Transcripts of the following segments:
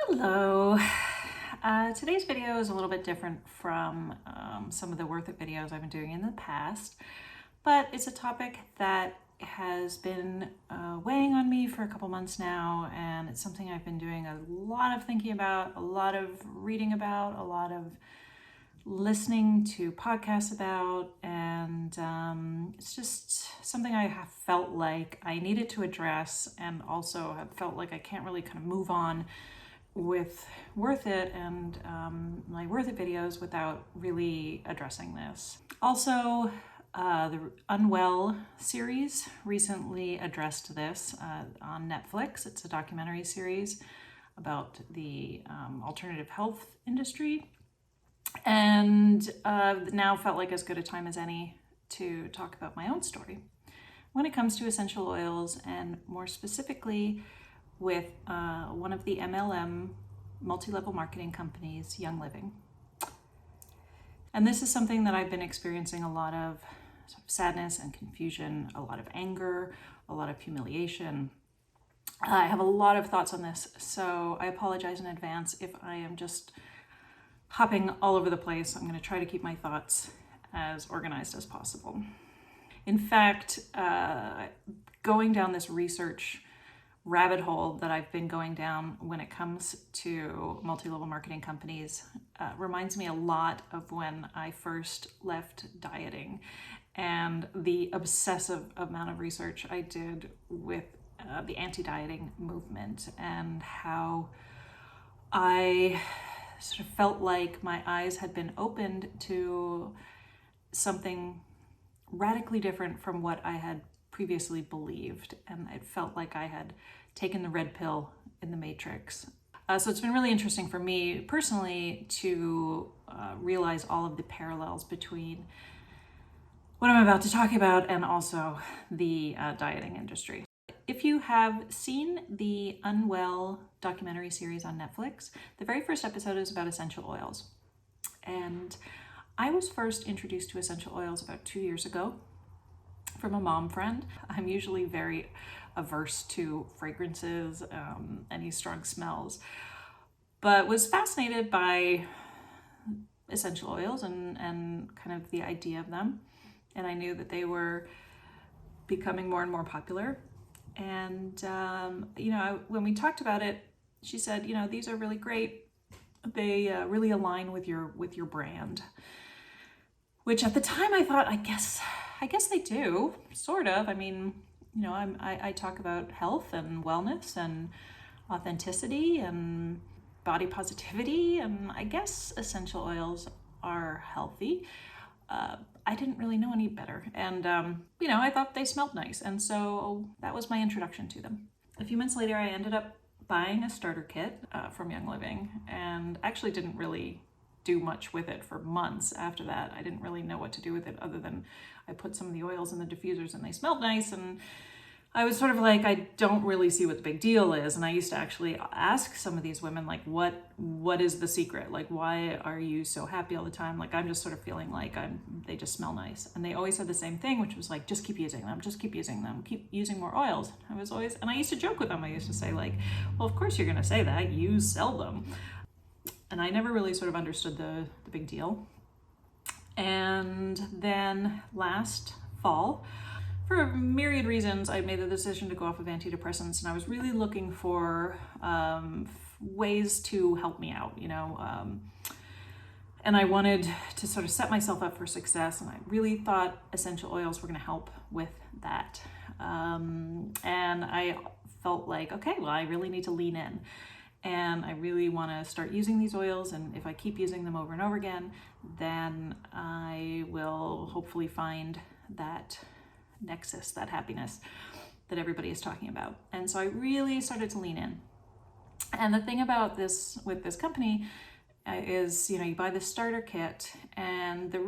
Hello. Today's video is a little bit different from some of the Worth It videos I've been doing in the past, but it's a topic that has been weighing on me for a couple months now, and it's something I've been doing a lot of thinking about, a lot of reading about, a lot of listening to podcasts about, and it's just something I have felt like I needed to address, and also have felt like I can't really kind of move on with Worth It and my Worth It videos without really addressing this. Also, the Unwell series recently addressed this on Netflix. It's a documentary series about the alternative health industry, and now felt like as good a time as any to talk about my own story when it comes to essential oils, and more specifically with one of the MLM multi-level marketing companies, Young Living. And this is something that I've been experiencing a lot of sort of sadness and confusion, a lot of anger, a lot of humiliation. I have a lot of thoughts on this, so I apologize in advance if I am just hopping all over the place. I'm going to try to keep my thoughts as organized as possible. In fact, going down this research rabbit hole that I've been going down when it comes to multi-level marketing companies reminds me a lot of when I first left dieting and the obsessive amount of research I did with the anti-dieting movement, and how I sort of felt like my eyes had been opened to something radically different from what I had previously believed, and it felt like I had taken the red pill in the Matrix. So it's been really interesting for me personally to realize all of the parallels between what I'm about to talk about and also the dieting industry. If you have seen the Unwell documentary series on Netflix, the very first episode is about essential oils. And I was first introduced to essential oils about 2 years ago from a mom friend. I'm usually very averse to fragrances, any strong smells, but was fascinated by essential oils and kind of the idea of them. And I knew that they were becoming more and more popular. And, when we talked about it, she said, these are really great. They really align with your brand, which at the time I thought, I guess they do, sort of. I mean, I talk about health and wellness and authenticity and body positivity, and I guess essential oils are healthy. I didn't really know any better, and I thought they smelled nice, and so that was my introduction to them. A few months later, I ended up buying a starter kit from Young Living, and actually didn't really do much with it for months after that. I didn't really know what to do with it other than I put some of the oils in the diffusers and they smelled nice, and I was sort of like, I don't really see what the big deal is. And I used to actually ask some of these women, like, what is the secret? Like, why are you so happy all the time? Like, I'm just sort of feeling like they just smell nice. And they always said the same thing, which was like, just keep using them, keep using more oils. And I used to joke with them. I used to say like, well, of course you're going to say that, you sell them. And I never really sort of understood the big deal. And then last fall, for a myriad reasons, I made the decision to go off of antidepressants, and I was really looking for ways to help me out, and I wanted to sort of set myself up for success, and I really thought essential oils were going to help with that. And I felt like, okay, well, I really need to lean in. And I really want to start using these oils, and if I keep using them over and over again, then I will hopefully find that nexus, that happiness that everybody is talking about. And so I really started to lean in. And the thing about this with this company is, you buy the starter kit, and there's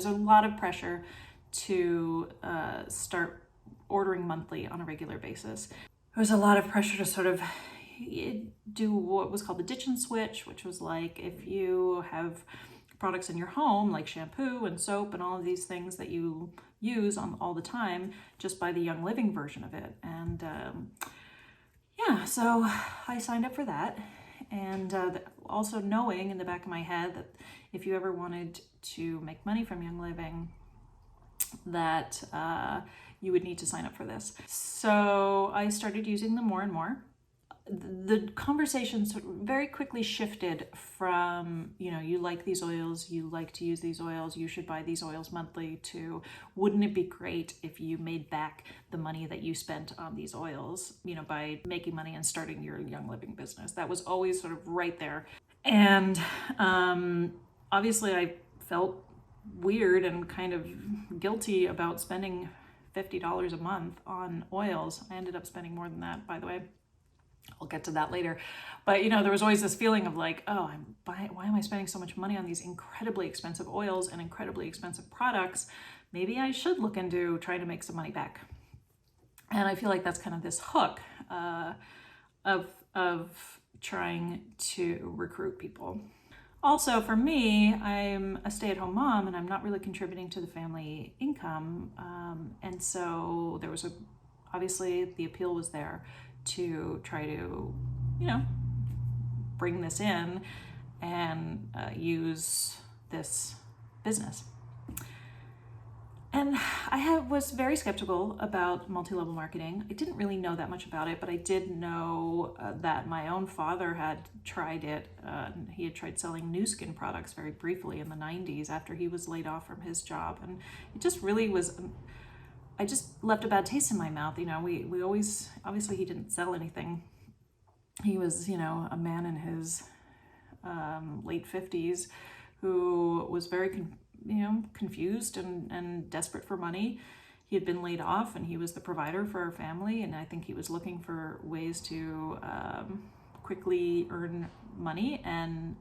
a lot of pressure to start ordering monthly on a regular basis. There was a lot of pressure to sort of do what was called the ditch and switch, which was like, if you have products in your home like shampoo and soap and all of these things that you use all the time, just buy the Young Living version of it. And yeah, so I signed up for that. And also knowing in the back of my head that if you ever wanted to make money from Young Living, that you would need to sign up for this. So I started using them more and more. The conversations very quickly shifted from, you like these oils, you like to use these oils, you should buy these oils monthly, to wouldn't it be great if you made back the money that you spent on these oils, by making money and starting your Young Living business. That was always sort of right there. And obviously I felt weird and kind of guilty about spending $50 a month on oils. I ended up spending more than that, by the way. I'll get to that later. But there was always this feeling of like, oh, why am I spending so much money on these incredibly expensive oils and incredibly expensive products? Maybe I should look into trying to make some money back. And I feel like that's kind of this hook of trying to recruit people. Also, for me, I'm a stay-at-home mom and I'm not really contributing to the family income. And so there was obviously the appeal was there to try to, bring this in and use this business. And I was very skeptical about multi-level marketing. I didn't really know that much about it, but I did know that my own father had tried it. He had tried selling new skin products very briefly in the 90s after he was laid off from his job. And it just really was, I just left a bad taste in my mouth. We always, obviously he didn't sell anything. He was, a man in his late 50s who was very confused and desperate for money. He had been laid off and he was the provider for our family, and I think he was looking for ways to quickly earn money, and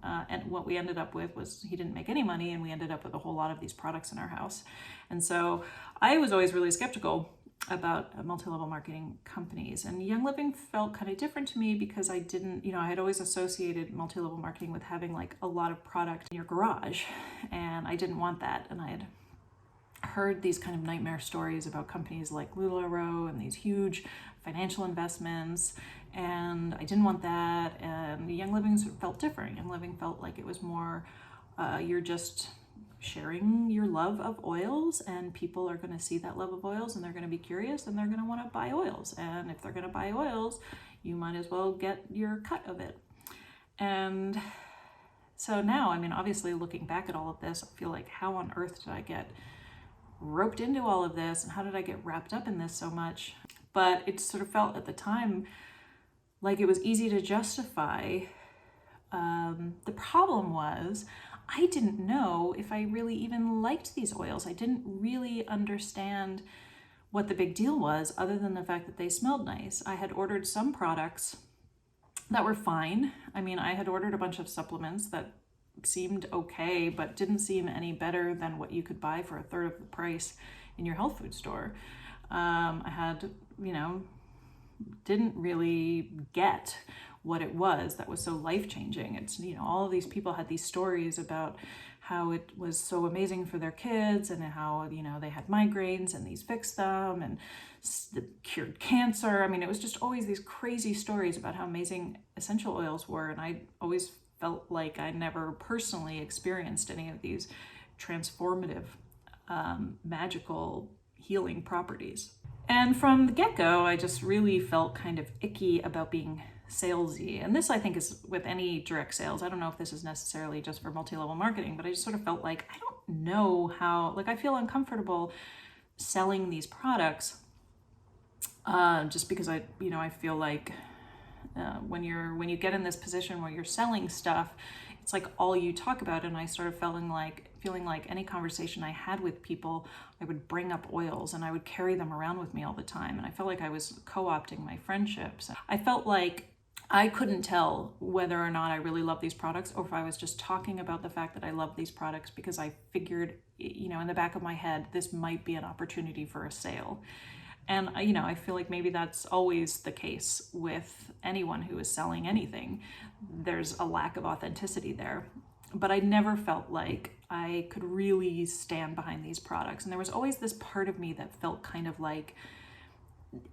what we ended up with was he didn't make any money, and we ended up with a whole lot of these products in our house. And so I was always really skeptical about multi-level marketing companies, and Young Living felt kind of different to me because I didn't, I had always associated multi-level marketing with having like a lot of product in your garage, and I didn't want that. And I had heard these kind of nightmare stories about companies like LuLaRoe and these huge financial investments, and I didn't want that. And Young Living felt different. Young Living felt like it was more, you're just sharing your love of oils, and people are going to see that love of oils and they're going to be curious and they're going to want to buy oils. And if they're going to buy oils, you might as well get your cut of it. And so now, obviously looking back at all of this, I feel like, how on earth did I get roped into all of this, and how did I get wrapped up in this so much? But it sort of felt at the time like it was easy to justify. The problem was I didn't know if I really even liked these oils. I didn't really understand what the big deal was, other than the fact that they smelled nice. I had ordered some products that were fine. I had ordered a bunch of supplements that seemed okay, but didn't seem any better than what you could buy for a third of the price in your health food store. I had, didn't really get what it was that was so life-changing. It's, all of these people had these stories about how it was so amazing for their kids, and how, they had migraines and these fixed them and cured cancer. It was just always these crazy stories about how amazing essential oils were. And I always felt like I never personally experienced any of these transformative, magical healing properties. And from the get-go, I just really felt kind of icky about being salesy. And this, I think, is with any direct sales. I don't know if this is necessarily just for multi-level marketing, but I just sort of felt like I don't know how, I feel uncomfortable selling these products just because I feel like when you get in this position where you're selling stuff, it's like all you talk about. And I started feeling like any conversation I had with people, I would bring up oils and I would carry them around with me all the time. And I felt like I was co-opting my friendships. I felt like I couldn't tell whether or not I really love these products, or if I was just talking about the fact that I love these products because I figured, in the back of my head, this might be an opportunity for a sale. And, I feel like maybe that's always the case with anyone who is selling anything. There's a lack of authenticity there. But I never felt like I could really stand behind these products. And there was always this part of me that felt kind of like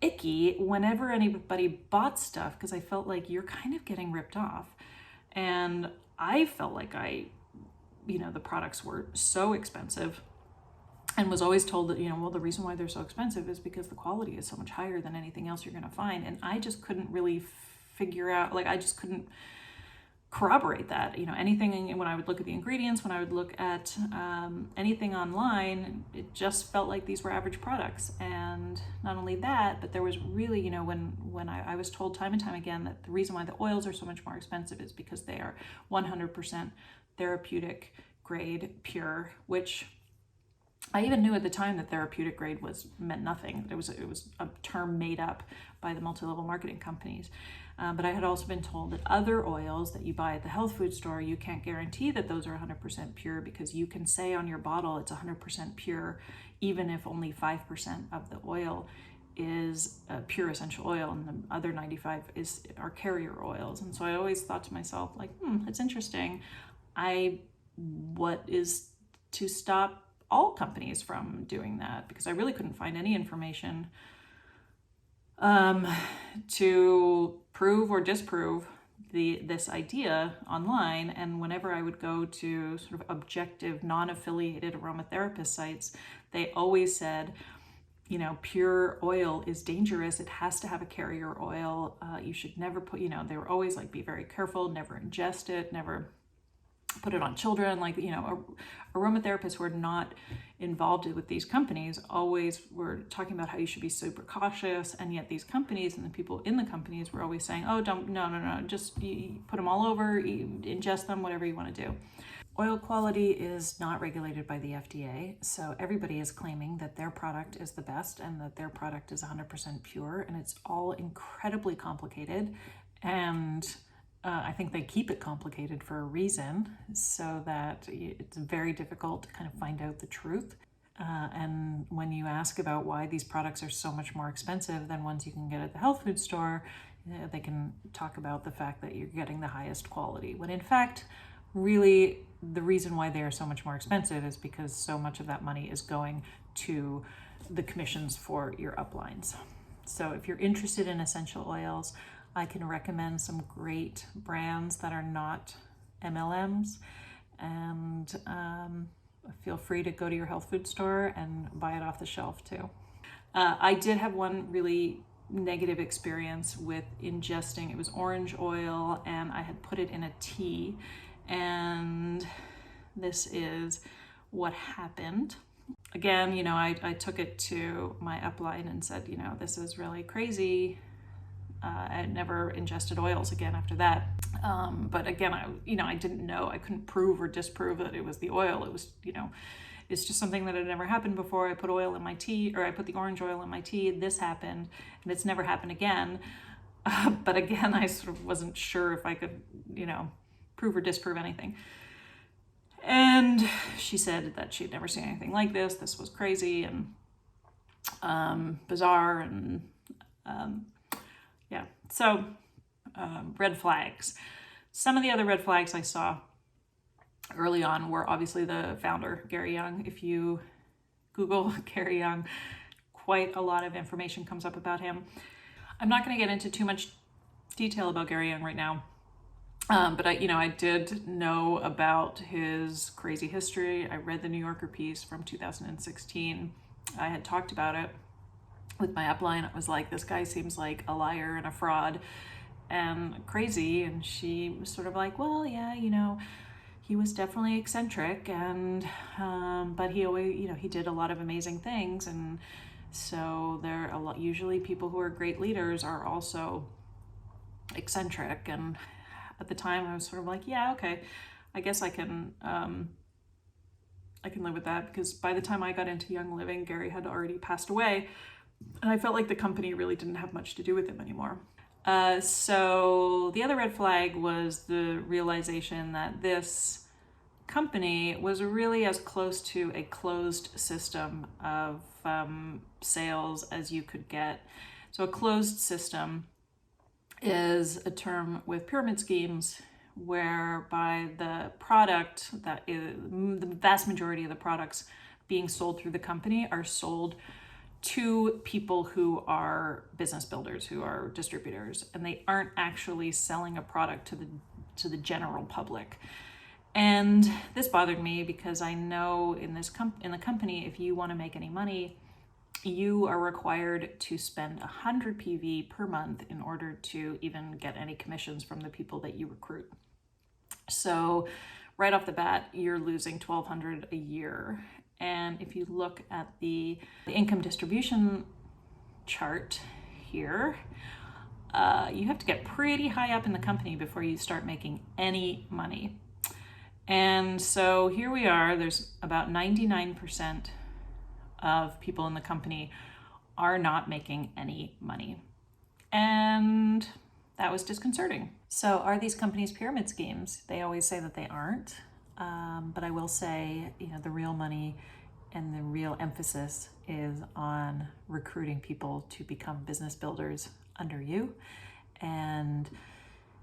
icky whenever anybody bought stuff, because I felt like you're kind of getting ripped off. And I felt like the products were so expensive, and was always told that, well, the reason why they're so expensive is because the quality is so much higher than anything else you're going to find. And I just couldn't really figure out, I just couldn't corroborate that. Anything, when I would look at the ingredients, when I would look at anything online, it just felt like these were average products. And not only that, but there was really, when I was told time and time again that the reason why the oils are so much more expensive is because they are 100% therapeutic grade pure, which I even knew at the time that therapeutic grade meant nothing. It was a term made up by the multi-level marketing companies. But I had also been told that other oils that you buy at the health food store, you can't guarantee that those are 100% pure, because you can say on your bottle it's 100% pure, even if only 5% of the oil is pure essential oil, and the other 95 are carrier oils. And so I always thought to myself, it's interesting. What is to stop all companies from doing that? Because I really couldn't find any information to prove or disprove this idea online. And whenever I would go to sort of objective, non-affiliated aromatherapist sites, they always said, pure oil is dangerous. It has to have a carrier oil. You should never put, they were always like, be very careful, never ingest it, never put it on children. Aromatherapists who are not involved with these companies always were talking about how you should be super cautious, and yet these companies and the people in the companies were always saying, oh, no, just put them all over, ingest them, whatever you want to do. Oil quality is not regulated by the FDA, so everybody is claiming that their product is the best and that their product is 100% pure, and it's all incredibly complicated. And I think they keep it complicated for a reason, so that it's very difficult to kind of find out the truth. And when you ask about why these products are so much more expensive than ones you can get at the health food store, they can talk about the fact that you're getting the highest quality, when in fact, really, the reason why they are so much more expensive is because so much of that money is going to the commissions for your uplines. So if you're interested in essential oils, I can recommend some great brands that are not MLMs, and feel free to go to your health food store and buy it off the shelf too. I did have one really negative experience with ingesting. It was orange oil, and I had put it in a tea, and this is what happened. Again, I took it to my upline and said, this is really crazy. I never ingested oils again after that. But again, I didn't know, I couldn't prove or disprove that it was the oil. It was, it's just something that had never happened before. I put oil in my tea, or I put the orange oil in my tea. This happened, and it's never happened again. But again, I sort of wasn't sure if I could, prove or disprove anything. And she said that she'd never seen anything like this. This was crazy and bizarre, and yeah. So red flags. Some of the other red flags I saw early on were obviously the founder, Gary Young. If you Google Gary Young, quite a lot of information comes up about him. I'm not going to get into too much detail about Gary Young right now. But I did know about his crazy history. I read the New Yorker piece from 2016. I had talked about it with my upline. It was like, this guy seems like a liar and a fraud and crazy. And she was sort of like, well, yeah, he was definitely eccentric, and but he always, he did a lot of amazing things. And so there are usually people who are great leaders are also eccentric. And at the time I was sort of like, yeah, okay, I guess I can live with that, because by the time I got into Young Living, Gary had already passed away, and I felt like the company really didn't have much to do with him anymore. So the other red flag was the realization that this company was really as close to a closed system of sales as you could get. So a closed system is a term with pyramid schemes whereby the product, the vast majority of the products being sold through the company, are sold to people who are business builders, who are distributors, and they aren't actually selling a product to the general public. And this bothered me because I know in the company, if you want to make any money, you are required to spend 100 PV per month in order to even get any commissions from the people that you recruit. So right off the bat, you're losing $1,200 a year. And if you look at the income distribution chart here, you have to get pretty high up in the company before you start making any money. And so here we are, there's about 99% of people in the company are not making any money. And that was disconcerting. So are these companies pyramid schemes? They always say that they aren't. But I will say, the real money and the real emphasis is on recruiting people to become business builders under you. And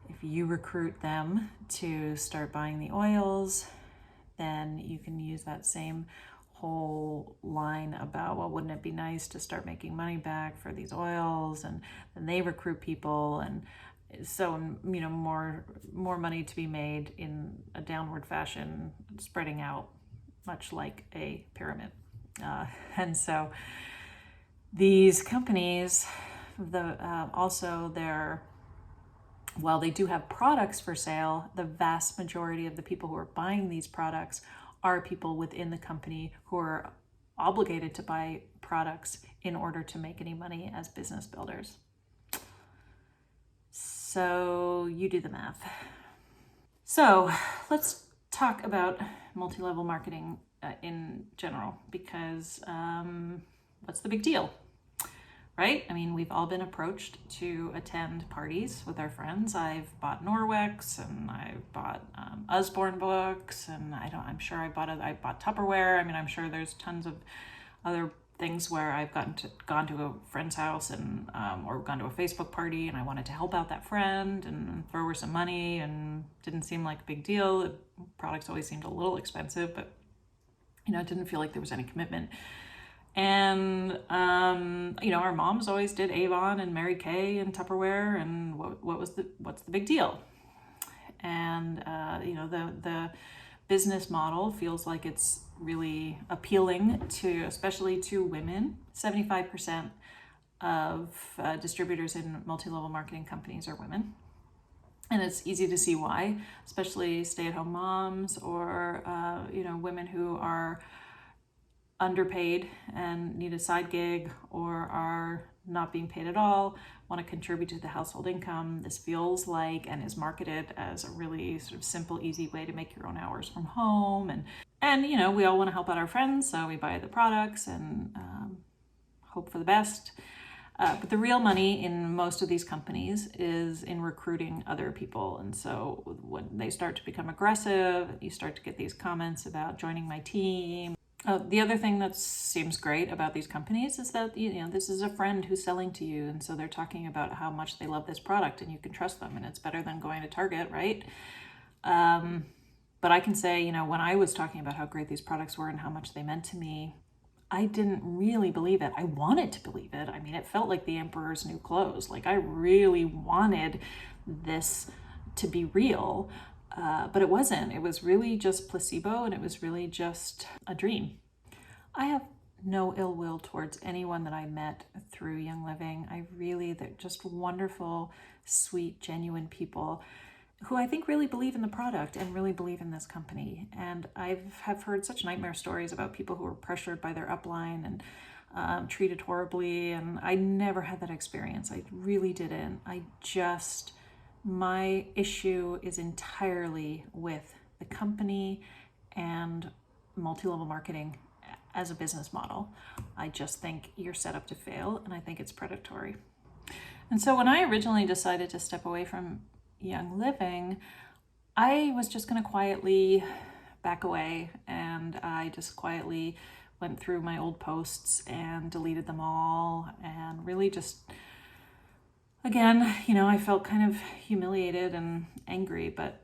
if you recruit them to start buying the oils, then you can use that same whole line about, well, wouldn't it be nice to start making money back for these oils? And then they recruit people, and so more money to be made in a downward fashion, spreading out much like a pyramid. And so these companies, while they do have products for sale, the vast majority of the people who are buying these products are people within the company who are obligated to buy products in order to make any money as business builders. So you do the math. So let's talk about multi-level marketing in general, because what's the big deal? Right? I mean, we've all been approached to attend parties with our friends. I've bought Norwex, and I've bought Usborne books, and I bought Tupperware. I mean, I'm sure there's tons of other things where I've gone to a friend's house and or gone to a Facebook party, and I wanted to help out that friend and throw her some money, and didn't seem like a big deal. The products always seemed a little expensive, but it didn't feel like there was any commitment. And our moms always did Avon and Mary Kay and Tupperware, and what's the big deal? And the business model feels like it's really appealing especially to women. 75% of distributors in multi-level marketing companies are women. And it's easy to see why, especially stay-at-home moms or women who are underpaid and need a side gig, or are not being paid at all, want to contribute to the household income. This feels like, and is marketed as, a really sort of simple, easy way to make your own hours from home. And we all want to help out our friends, so we buy the products and hope for the best. But the real money in most of these companies is in recruiting other people. And so when they start to become aggressive, you start to get these comments about joining my team. The other thing that seems great about these companies is that, this is a friend who's selling to you. And so they're talking about how much they love this product, and you can trust them, and it's better than going to Target, right? But I can say, when I was talking about how great these products were and how much they meant to me, I didn't really believe it. I wanted to believe it. I mean, it felt like the emperor's new clothes. Like, I really wanted this to be real. But it wasn't. It was really just placebo, and it was really just a dream. I have no ill will towards anyone that I met through Young Living. They're just wonderful, sweet, genuine people who I think really believe in the product and really believe in this company. And I have heard such nightmare stories about people who were pressured by their upline and treated horribly. And I never had that experience. I really didn't. My issue is entirely with the company and multi-level marketing as a business model. I just think you're set up to fail, and I think it's predatory. And so when I originally decided to step away from Young Living, I was just going to quietly back away, and I just quietly went through my old posts and deleted them all, and really just, again, I felt kind of humiliated and angry, but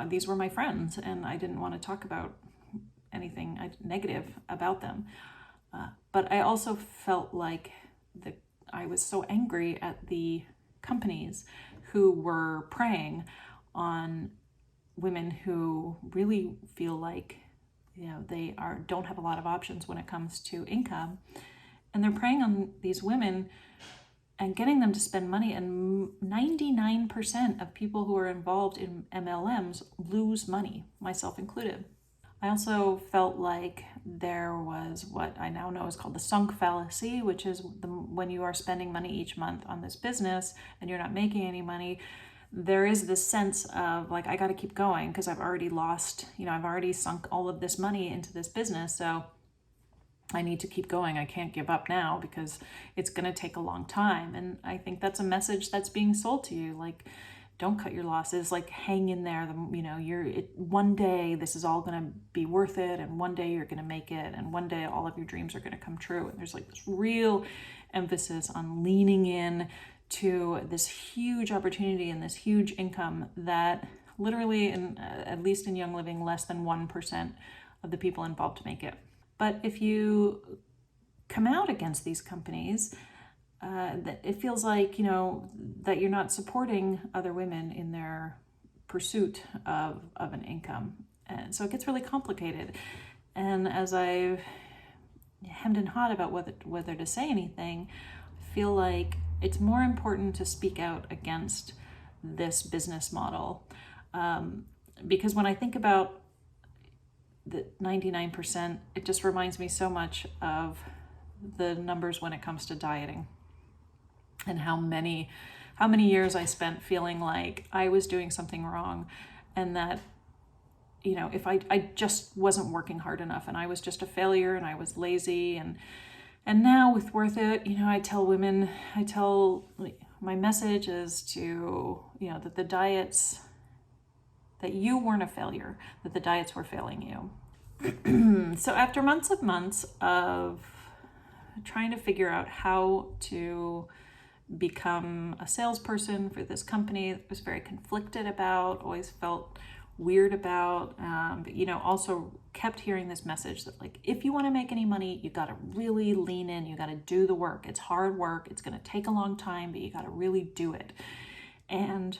these were my friends, and I didn't want to talk about anything negative about them. But I also felt like I was so angry at the companies who were preying on women who really feel like, they don't have a lot of options when it comes to income. And they're preying on these women and getting them to spend money. And 99% of people who are involved in MLMs lose money, myself included. I also felt like there was what I now know is called the sunk fallacy, which is when you are spending money each month on this business and you're not making any money, there is this sense of like, I got to keep going because I've already lost, I've already sunk all of this money into this business. So I need to keep going. I can't give up now because it's going to take a long time. And I think that's a message that's being sold to you. Like, don't cut your losses, like hang in there. One day this is all going to be worth it. And one day you're going to make it. And one day all of your dreams are going to come true. And there's like this real emphasis on leaning in to this huge opportunity and this huge income that literally, at least in Young Living, less than 1% of the people involved make it. But if you come out against these companies, that it feels like, that you're not supporting other women in their pursuit of an income. And so it gets really complicated. And as I've hemmed and hawed about whether to say anything, I feel like it's more important to speak out against this business model. Because when I think about the 99%, it just reminds me so much of the numbers when it comes to dieting and how many years I spent feeling like I was doing something wrong, and that, if I just wasn't working hard enough and I was just a failure and I was lazy. And now with Worth It, I tell my message is to, that the diets, that you weren't a failure, that the diets were failing you. So after months of trying to figure out how to become a salesperson for this company that was very conflicted about, always felt weird about, but also kept hearing this message that like, if you want to make any money, you got to really lean in, you got to do the work. It's hard work. It's going to take a long time, but you got to really do it. And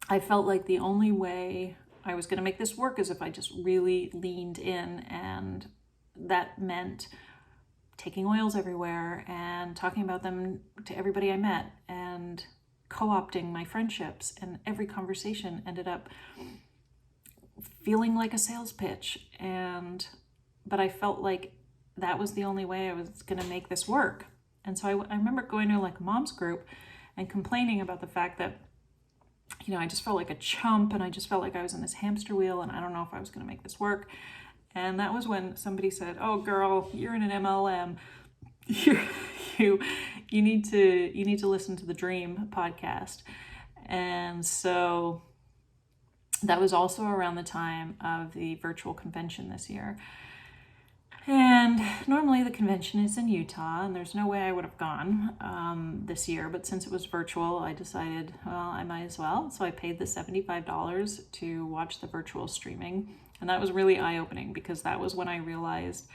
I felt like the only way I was going to make this work is if I just really leaned in, and that meant taking oils everywhere and talking about them to everybody I met and co-opting my friendships, and every conversation ended up feeling like a sales pitch. But I felt like that was the only way I was going to make this work. And so I remember going to like a mom's group and complaining about the fact that, I just felt like a chump, and I just felt like I was in this hamster wheel, and I don't know if I was going to make this work. And that was when somebody said, "Oh, girl, you're in an MLM. You need to listen to the Dream podcast." And so that was also around the time of the virtual convention this year. And normally the convention is in Utah, and there's no way I would have gone this year. But since it was virtual, I decided, well, I might as well. So I paid the $75 to watch the virtual streaming. And that was really eye-opening, because that was when I realized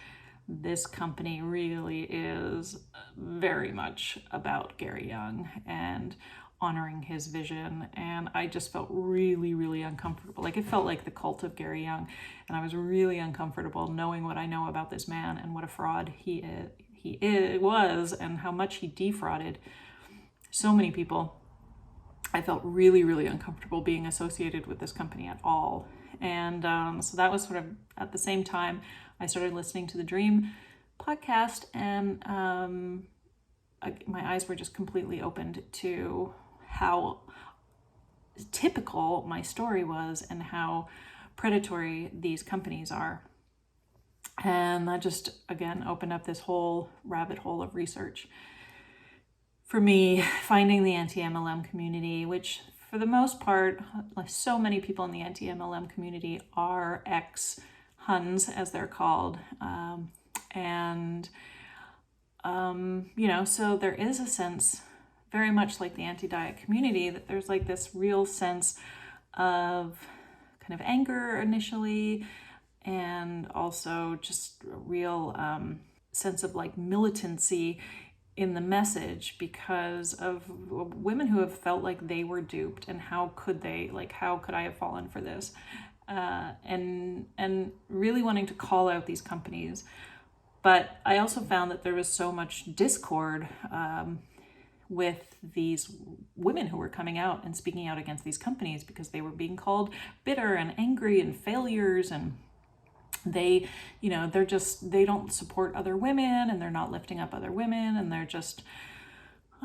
this company really is very much about Gary Young and honoring his vision. And I just felt really, really uncomfortable. Like, it felt like the cult of Gary Young. And I was really uncomfortable knowing what I know about this man and what a fraud he was, and how much he defrauded so many people. I felt really, really uncomfortable being associated with this company at all. And so that was sort of at the same time I started listening to the Dream podcast, and my eyes were just completely opened to how typical my story was and how predatory these companies are. And that just, again, opened up this whole rabbit hole of research for me, finding the anti-MLM community, which for the most part, like so many people in the anti-MLM community are ex-Huns, as they're called. So there is a sense, very much like the anti-diet community, that there's like this real sense of kind of anger initially, and also just real sense of like militancy in the message because of women who have felt like they were duped, and how could I have fallen for this? And really wanting to call out these companies. But I also found that there was so much discord with these women who were coming out and speaking out against these companies because they were being called bitter and angry and failures, and they, they don't support other women, and they're not lifting up other women, and they're just,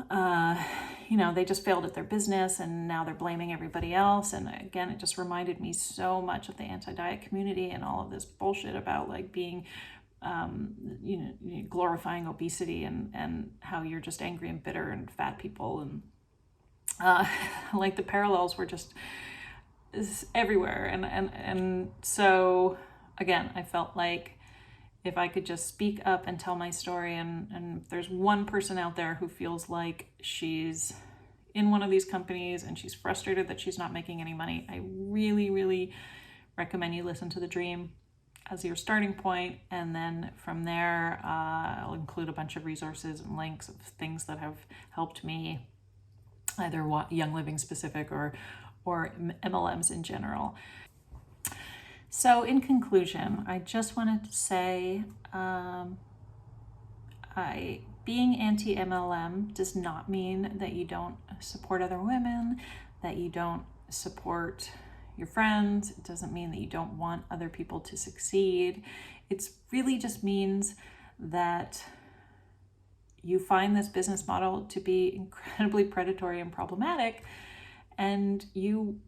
they just failed at their business, and now they're blaming everybody else. And again, it just reminded me so much of the anti-diet community and all of this bullshit about like being, glorifying obesity and how you're just angry and bitter and fat people. And like the parallels were just everywhere. And so again, I felt like if I could just speak up and tell my story, and if there's one person out there who feels like she's in one of these companies and she's frustrated that she's not making any money, I really, really recommend you listen to The Dream as your starting point. And then from there, I'll include a bunch of resources and links of things that have helped me, either Young Living specific or MLMs in general. So in conclusion, I just wanted to say, being anti-MLM does not mean that you don't support other women, that you don't support your friends. It doesn't mean that you don't want other people to succeed. It really just means that you find this business model to be incredibly predatory and problematic, and you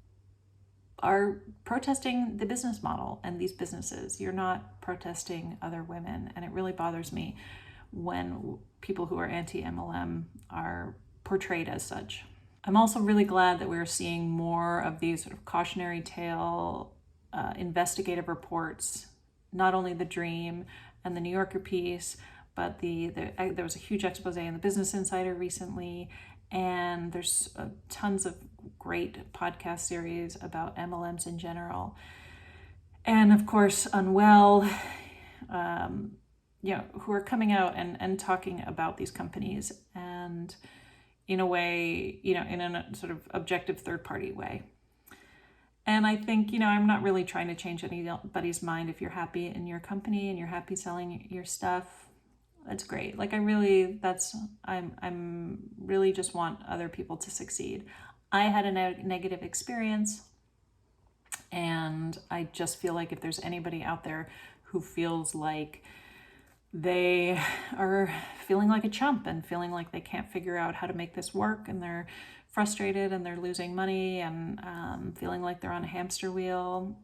are protesting the business model and these businesses. You're not protesting other women. And it really bothers me when people who are anti-MLM are portrayed as such. I'm also really glad that we're seeing more of these sort of cautionary tale investigative reports, not only The Dream and the New Yorker piece, but there was a huge expose in the Business Insider recently, and there's tons of great podcast series about MLMs in general. And of course, Unwell, who are coming out and talking about these companies, and in a way, in a sort of objective third-party way. And I think, I'm not really trying to change anybody's mind. If you're happy in your company and you're happy selling your stuff, that's great. Like I'm really just want other people to succeed. I had a negative experience, and I just feel like if there's anybody out there who feels like they are feeling like a chump and feeling like they can't figure out how to make this work, and they're frustrated and they're losing money and feeling like they're on a hamster wheel,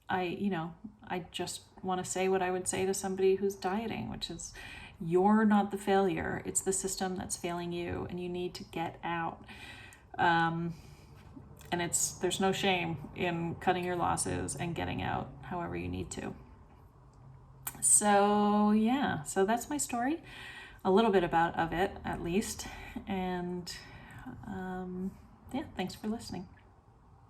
I just want to say what I would say to somebody who's dieting, which is, you're not the failure. It's the system that's failing you, and you need to get out. And there's no shame in cutting your losses and getting out however you need to. So that's my story, a little bit of it at least. And thanks for listening.